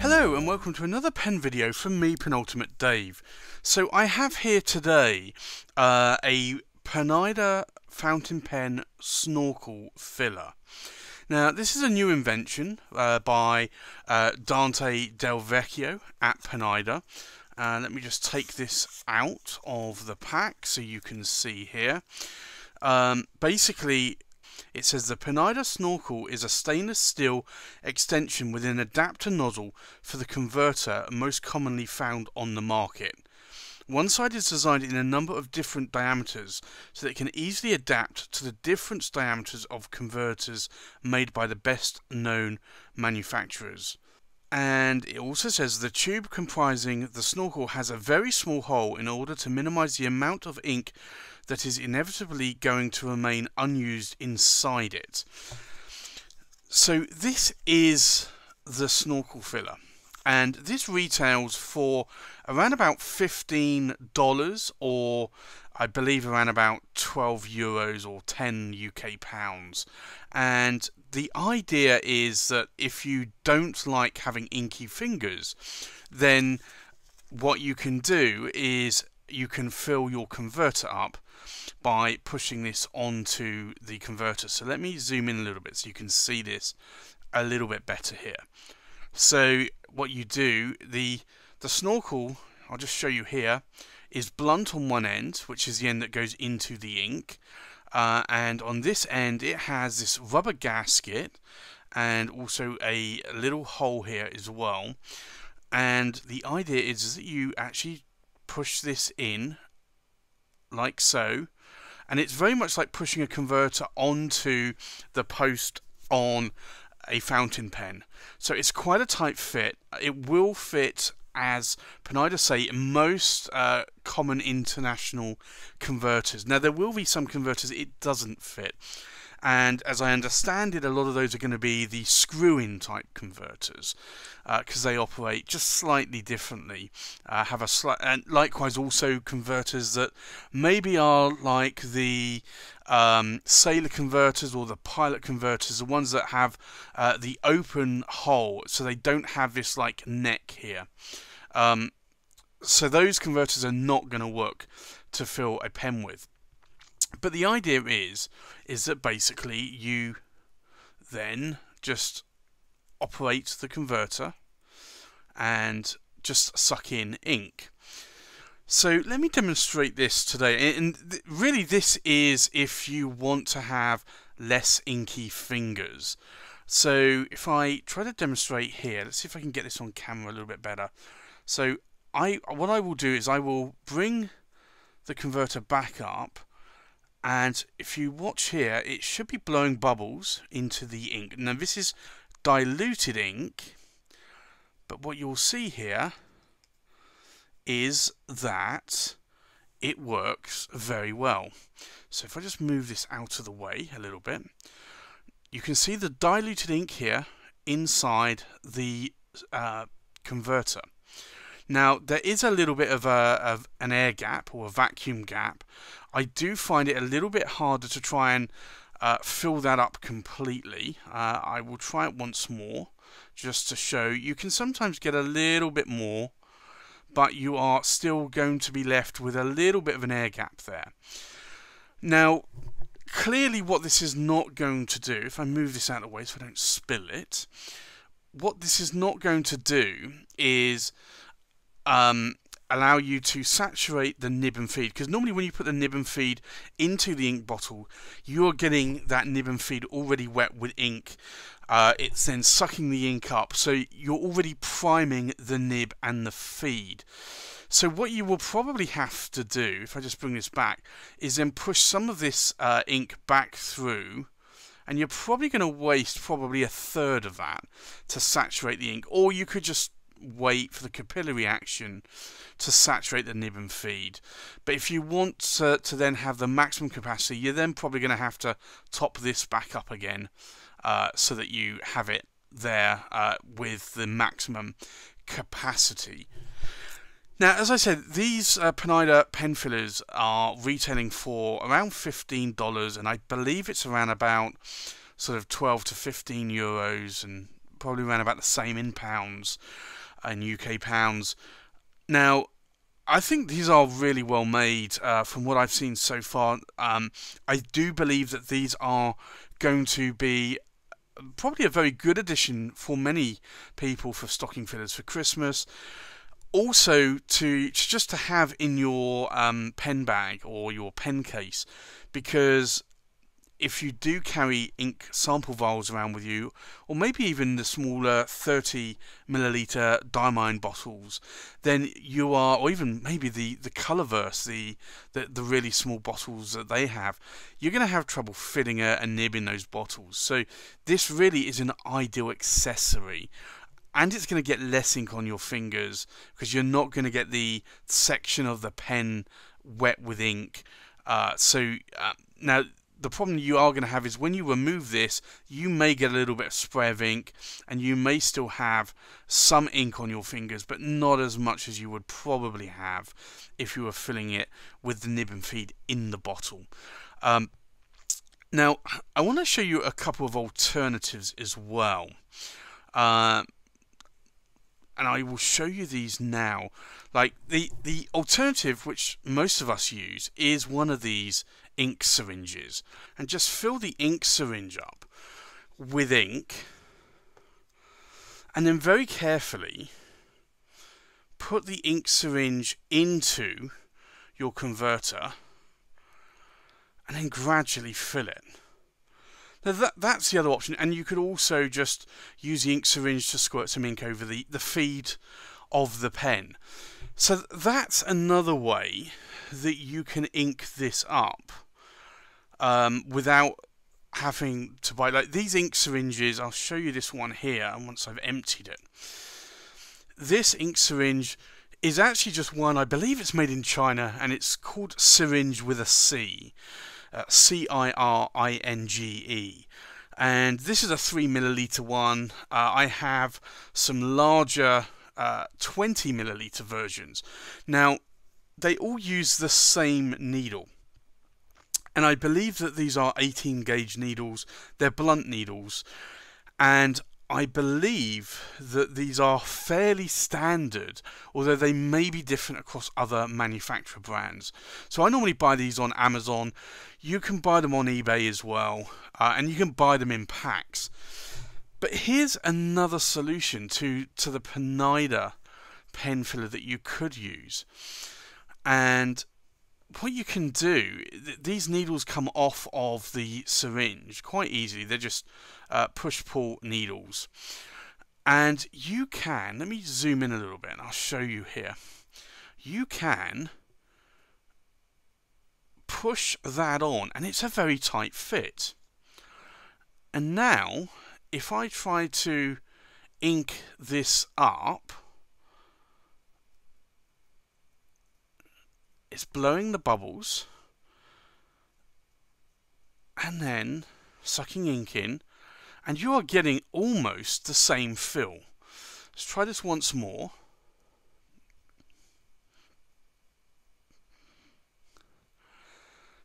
Hello and welcome to another pen video from me, Penultimate Dave. So I have here today a Pineider fountain pen snorkel filler. Now this is a new invention by Dante Del Vecchio at Pineider. Let me just take this out of the pack so you can see here. Basically, it says the Pineider Snorkel is a stainless steel extension with an adapter nozzle for the converter most commonly found on the market. One side is designed in a number of different diameters so that it can easily adapt to the different diameters of converters made by the best known manufacturers. And it also says the tube comprising the snorkel has a very small hole in order to minimize the amount of ink that is inevitably going to remain unused inside it. So this is the snorkel filler, and this retails for around about $15, or I believe around about 12 euros or 10 UK pounds. And the idea is that if you don't like having inky fingers, then what you can do is you can fill your converter up by pushing this onto the converter. So let me zoom in a little bit so you can see this a little bit better here. So what you do, the snorkel, I'll just show you here, is blunt on one end, which is the end that goes into the ink, and on this end it has this rubber gasket and also a little hole here as well. And the idea is that you actually push this in like so, and it's very much like pushing a converter onto the post on a fountain pen. So it's quite a tight fit. It will fit, as Pineider say, most common international converters. Now there will be some converters it doesn't fit, and as I understand it, a lot of those are going to be the screw-in type converters because they operate just slightly differently. Have a slight, and likewise also converters that maybe are like the sailor converters or the pilot converters, the ones that have the open hole, so they don't have this like neck here. So those converters are not going to work to fill a pen with. But the idea is that basically you then just operate the converter and just suck in ink. So let me demonstrate this today, and really this is if you want to have less inky fingers. So if I try to demonstrate here, let's see if I can get this on camera a little bit better. So what I will do is I will bring the converter back up, and if you watch here, it should be blowing bubbles into the ink. Now this is diluted ink, but what you'll see here is that it works very well. So if I just move this out of the way a little bit, you can see the diluted ink here inside the converter. Now there is a little bit of an air gap or a vacuum gap. I do find it a little bit harder to try and fill that up completely. I will try it once more just to show. You can sometimes get a little bit more, but you are still going to be left with a little bit of an air gap there. Now clearly what this is not going to do, if I move this out of the way so I don't spill it, what this is not going to do is allow you to saturate the nib and feed, because normally when you put the nib and feed into the ink bottle, you're getting that nib and feed already wet with ink. It's then sucking the ink up, so you're already priming the nib and the feed. So what you will probably have to do, if I just bring this back, is then push some of this ink back through, and you're probably going to waste probably a third of that to saturate the ink, or you could just wait for the capillary action to saturate the nib and feed. But if you want to then have the maximum capacity, you're then probably going to have to top this back up again so that you have it there with the maximum capacity. Now, as I said, these Pineider pen fillers are retailing for around $15, and I believe it's around about sort of 12 to 15 euros and probably around about the same in pounds, in UK pounds. Now, I think these are really well made from what I've seen so far. I do believe that these are going to be probably a very good addition for many people for stocking fillers for Christmas. Also, just to have in your pen bag or your pen case, because if you do carry ink sample vials around with you, or maybe even the smaller 30ml diamine bottles, then you are, or even maybe the Colorverse, the really small bottles that they have, you're going to have trouble fitting a nib in those bottles. So this really is an ideal accessory. And it's going to get less ink on your fingers because you're not going to get the section of the pen wet with ink. Now, the problem you are going to have is when you remove this, you may get a little bit of spray of ink, and you may still have some ink on your fingers, but not as much as you would probably have if you were filling it with the nib and feed in the bottle. Now, I want to show you a couple of alternatives as well. And I will show you these now. Like the alternative, which most of us use, is one of these ink syringes. And just fill the ink syringe up with ink, and then very carefully put the ink syringe into your converter, and then gradually fill it. Now that's the other option, and you could also just use the ink syringe to squirt some ink over the feed of the pen. So that's another way that you can ink this up without having to buy, like these ink syringes. I'll show you this one here once I've emptied it. This ink syringe is actually just one, I believe it's made in China, and it's called Syringe with a C. Ciringe, and this is a 3ml one. I have some larger 20ml versions. Now, they all use the same needle, and I believe that these are 18 gauge needles. They're blunt needles, and I believe that these are fairly standard, although they may be different across other manufacturer brands. So I normally buy these on Amazon. You can buy them on eBay as well, and you can buy them in packs. But here's another solution to the Pineider pen filler that you could use. And what you can do, these needles come off of the syringe quite easily. They're just push-pull needles. And you can, let me zoom in a little bit and I'll show you here. You can push that on, and it's a very tight fit. And now, if I try to ink this up, it's blowing the bubbles and then sucking ink in, and you are getting almost the same fill. Let's try this once more.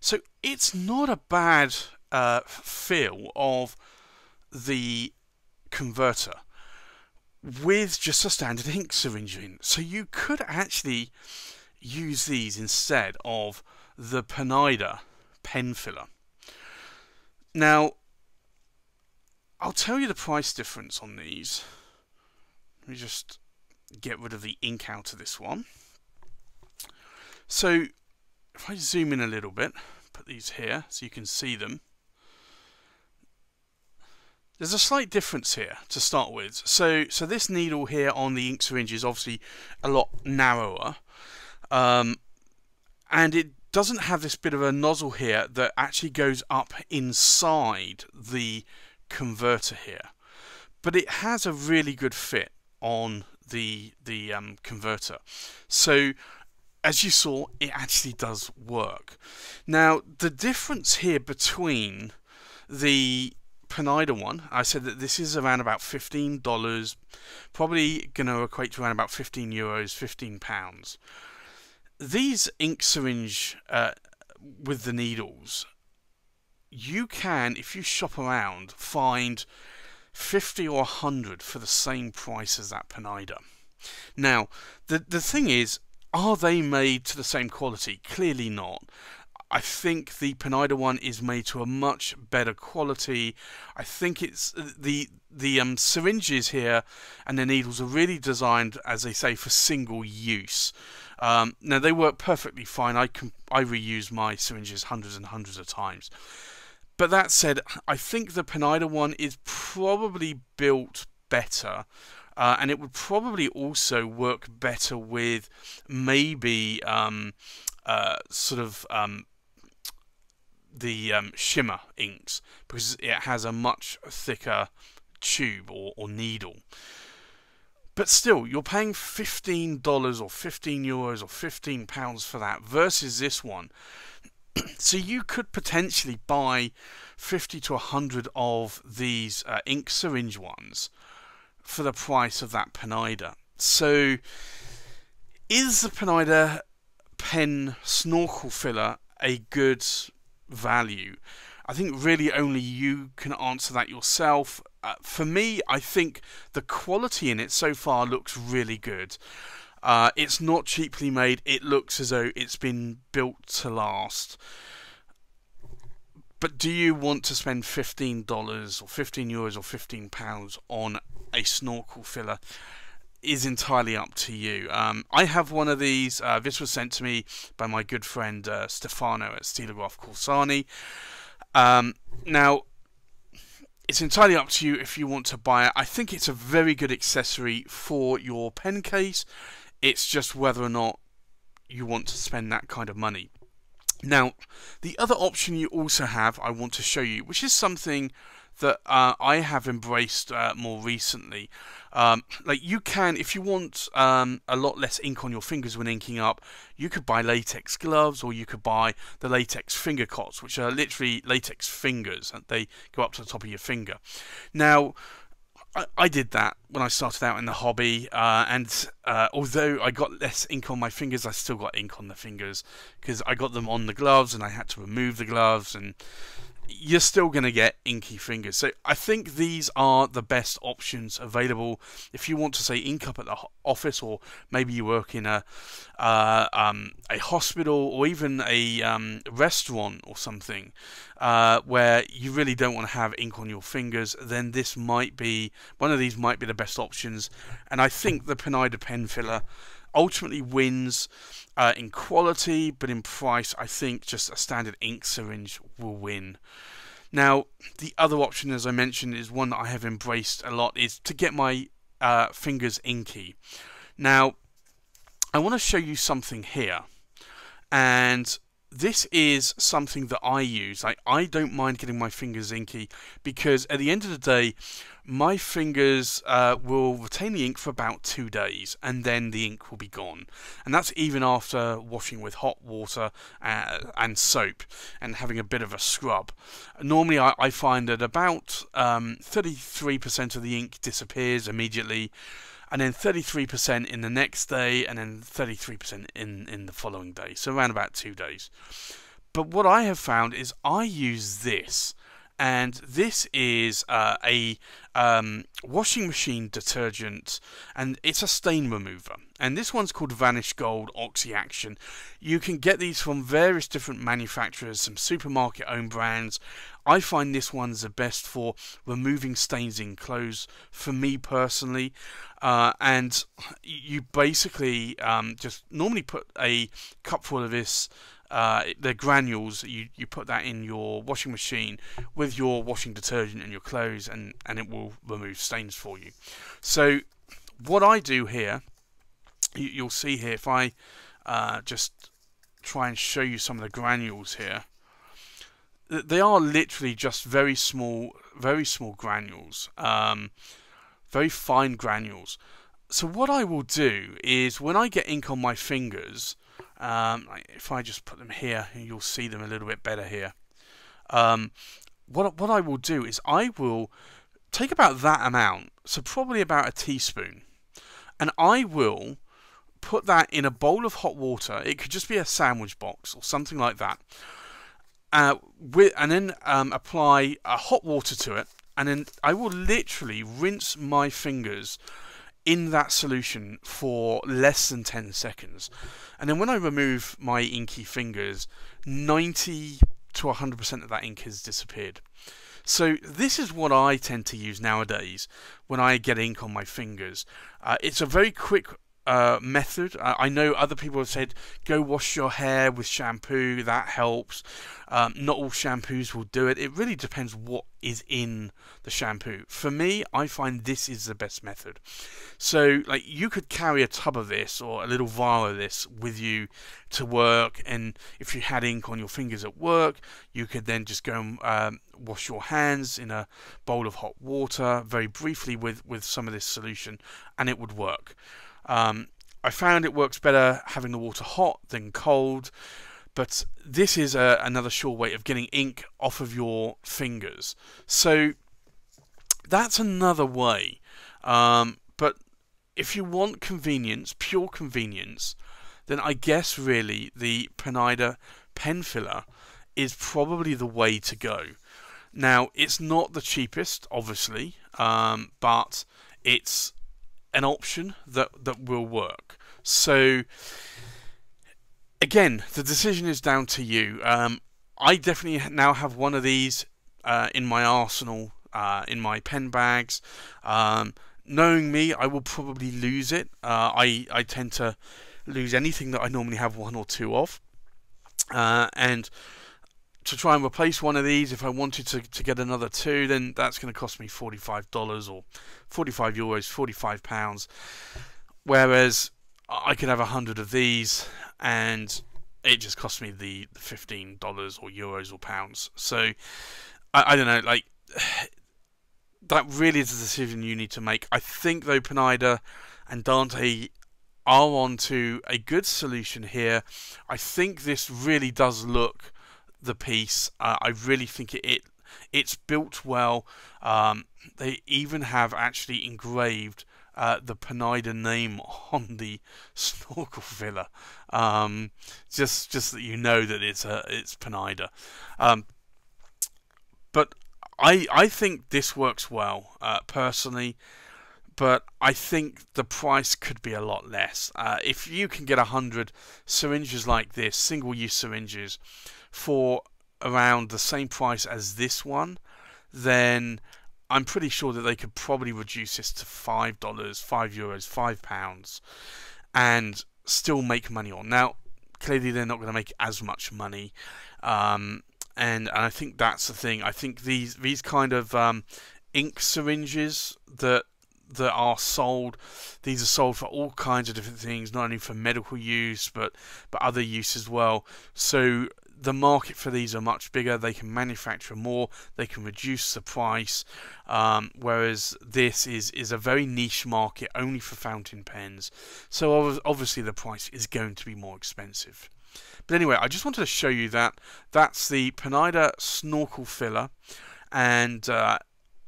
So it's not a bad feel of the converter with just a standard ink syringe in. So you could actually use these instead of the Pineider pen filler. Now, I'll tell you the price difference on these. Let me just get rid of the ink out of this one. So if I zoom in a little bit, put these here so you can see them. There's a slight difference here to start with. So this needle here on the ink syringe is obviously a lot narrower, and it doesn't have this bit of a nozzle here that actually goes up inside the converter here, but it has a really good fit on the converter. So as you saw, it actually does work. Now, the difference here between the Pineider one, I said that this is around about $15, probably going to equate to around about €15, £15. These ink syringe with the needles, you can, if you shop around, find 50 or 100 for the same price as that Pineider. Now, the thing is, are they made to the same quality? Clearly not. I think the Pineider one is made to a much better quality. I think it's the syringes here and the needles are really designed, as they say, for single use. Now they work perfectly fine. I reuse my syringes hundreds and hundreds of times. But that said, I think the Pineider one is probably built better. And it would probably also work better with maybe the shimmer inks, because it has a much thicker tube or needle. But still, you're paying $15 or €15 or £15 for that versus this one. So you could potentially buy 50 to 100 of these ink syringe ones for the price of that Pineider. So is the Pineider pen snorkel filler a good value? I think really only you can answer that yourself. For me, I think the quality in it so far looks really good. It's not cheaply made. It looks as though it's been built to last. But do you want to spend $15 or €15 or £15 on a snorkel filler? Is entirely up to you. I have one of these. This was sent to me by my good friend Stefano at Stilograph Corsani. Now, it's entirely up to you if you want to buy it. I think it's a very good accessory for your pen case. It's just whether or not you want to spend that kind of money. Now, the other option you also have, I want to show you, which is something that I have embraced more recently. Like you can, if you want a lot less ink on your fingers when inking up, you could buy latex gloves, or you could buy the latex finger cots, which are literally latex fingers, and they go up to the top of your finger. Now, I did that when I started out in the hobby, and although I got less ink on my fingers, I still got ink on the fingers, because I got them on the gloves and I had to remove the gloves, and you're still going to get inky fingers. So I think these are the best options available if you want to, say, ink up at the office, or maybe you work in a hospital, or even a restaurant or something, where you really don't want to have ink on your fingers. Then this might be one of these, might be the best options. And I think the Pineider pen filler ultimately wins in quality, but in price, I think just a standard ink syringe will win. Now, the other option, as I mentioned, is one that I have embraced a lot, is to get my fingers inky. Now, I want to show you something here, and this is something that I use. I don't mind getting my fingers inky, because at the end of the day, my fingers will retain the ink for about 2 days, and then the ink will be gone. And that's even after washing with hot water and soap and having a bit of a scrub. Normally I find that about 33% of the ink disappears immediately, and then 33% in the next day, and then 33% in the following day, so around about 2 days. But what I have found is I use this, and this is a washing machine detergent, and it's a stain remover, and this one's called Vanish Gold Oxy Action. You can get these from various different manufacturers, some supermarket owned brands. I find this one's the best for removing stains in clothes for me personally, and you basically just normally put a cupful of this, the granules, you put that in your washing machine with your washing detergent and your clothes, and it will remove stains for you. So what I do here, you'll see here, if I just try and show you some of the granules here, they are literally just very small granules, very fine granules. So what I will do is, when I get ink on my fingers, if I just put them here, you'll see them a little bit better here. What I will do is I will take about that amount, so probably about a teaspoon, and I will put that in a bowl of hot water. It could just be a sandwich box or something like that, and then apply hot water to it, and then I will literally rinse my fingers in that solution for less than 10 seconds. And then when I remove my inky fingers, 90 to 100% of that ink has disappeared. So this is what I tend to use nowadays when I get ink on my fingers. It's a very quick method. I know other people have said go wash your hair with shampoo, that helps. Not all shampoos will do it. It really depends what is in the shampoo. For me, I find this is the best method. So like you could carry a tub of this or a little vial of this with you to work, and if you had ink on your fingers at work, you could then just go and wash your hands in a bowl of hot water very briefly with some of this solution, and it would work. I found it works better having the water hot than cold, but this is another sure way of getting ink off of your fingers. So that's another way. But if you want convenience, pure convenience, then I guess really the Pineider pen filler is probably the way to go. Now, it's not the cheapest, obviously, but it's an option that will work. So again, the decision is down to you. I definitely now have one of these in my arsenal, in my pen bags. Knowing me, I will probably lose it. I tend to lose anything that I normally have one or two of, and to try and replace one of these, if I wanted to get another two, then that's going to cost me $45 or 45 euros, 45 pounds. Whereas I could have 100 of these, and it just cost me the $15 or euros or pounds. So I don't know, like that really is a decision you need to make. I think though Pineider and Dante are onto a good solution here. I think this really does look the piece. I really think it's built well. They even have actually engraved the Pineider name on the snorkel filler, just that you know that it's Pineider. But I think this works well personally. But I think the price could be a lot less. If you can get 100 syringes like this, single-use syringes, for around the same price as this one, then I'm pretty sure that they could probably reduce this to $5, €5, £5, and still make money on. Now, clearly they're not going to make as much money, and I think that's the thing. I think these kind of ink syringes that are sold, these are sold for all kinds of different things, not only for medical use but other use as well. So the market for these are much bigger. They can manufacture more, they can reduce the price, whereas this is a very niche market only for fountain pens, so obviously the price is going to be more expensive. But anyway, I just wanted to show you that's the Pineider Snorkel Filler, and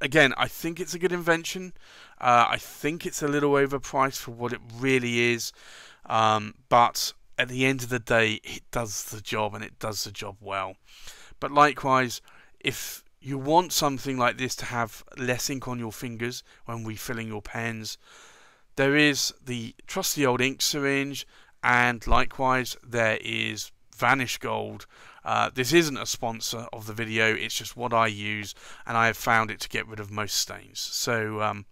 again, I think it's a good invention. I think it's a little overpriced for what it really is, but at the end of the day, it does the job, and it does the job well. But likewise, if you want something like this to have less ink on your fingers when refilling your pens, there is the trusty old ink syringe, and likewise there is Vanish Gold. This isn't a sponsor of the video, it's just what I use, and I have found it to get rid of most stains. So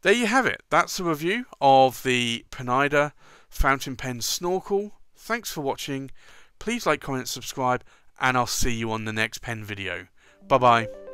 there you have it. That's the review of the Pineider fountain pen snorkel. Thanks for watching. Please like, comment, subscribe, and I'll see you on the next pen video. Bye bye.